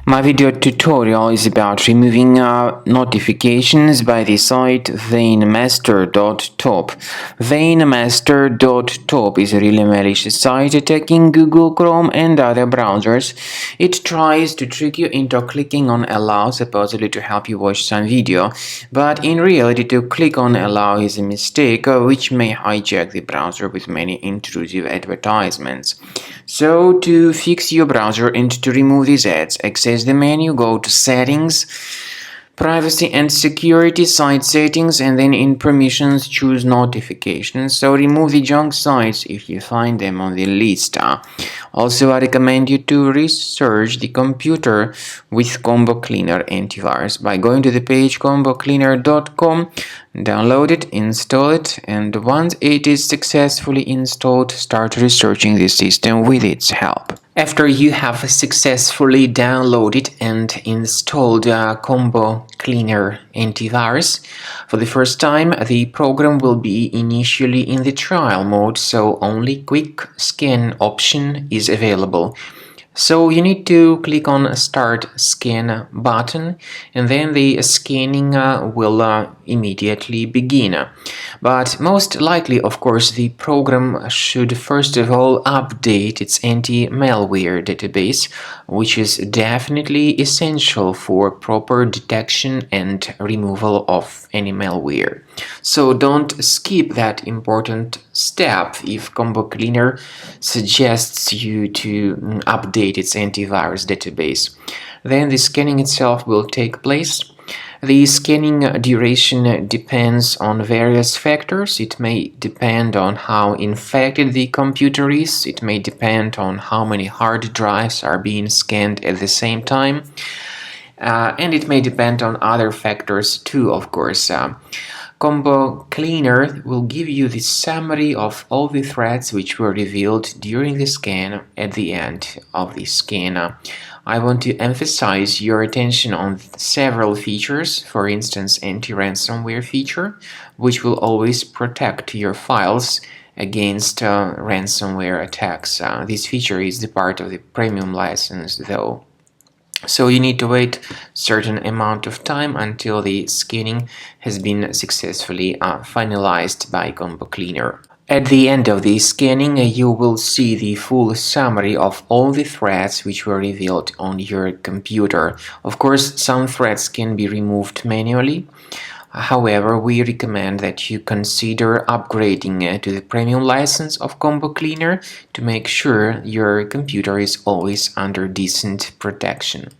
My video tutorial is about removing notifications by the site Veinmaster.top. Veinmaster.top is a really malicious site attacking Google Chrome and other browsers. It tries to trick you into clicking on allow, supposedly to help you watch some video, but in reality to click on allow is a mistake which may hijack the browser with many intrusive advertisements. So to fix your browser and to remove these ads, access the menu, go to Settings, Privacy and Security, Site Settings, and then in Permissions choose Notifications. So remove the junk sites if you find them on the list. Also, I recommend you to research the computer with Combo Cleaner antivirus by going to the page combocleaner.com, download it, install it, and once it is successfully installed, start researching the system with its help. After you have successfully downloaded and installed Combo Cleaner antivirus, for the first time the program will be initially in the trial mode, so only quick scan option is available. So you need to click on Start Scan button, and then the scanning will immediately begin. But most likely, of course, the program should first of all update its anti-malware database, which is definitely essential for proper detection and removal of any malware. So don't skip that important step if Combo Cleaner suggests you to update its antivirus database. Then the scanning itself will take place. The scanning duration depends on various factors. It may depend on how infected the computer is. It may depend on how many hard drives are being scanned at the same time. And it may depend on other factors too, of course. Combo Cleaner will give you the summary of all the threats which were revealed during the scan at the end of the scan. I want to emphasize your attention on several features, for instance anti-ransomware feature, which will always protect your files against ransomware attacks. This feature is the part of the premium license though. So you need to wait a certain amount of time until the scanning has been successfully finalized by Combo Cleaner. At the end of the scanning, you will see the full summary of all the threats which were revealed on your computer. Of course, some threats can be removed manually. However, we recommend that you consider upgrading to the premium license of Combo Cleaner to make sure your computer is always under decent protection.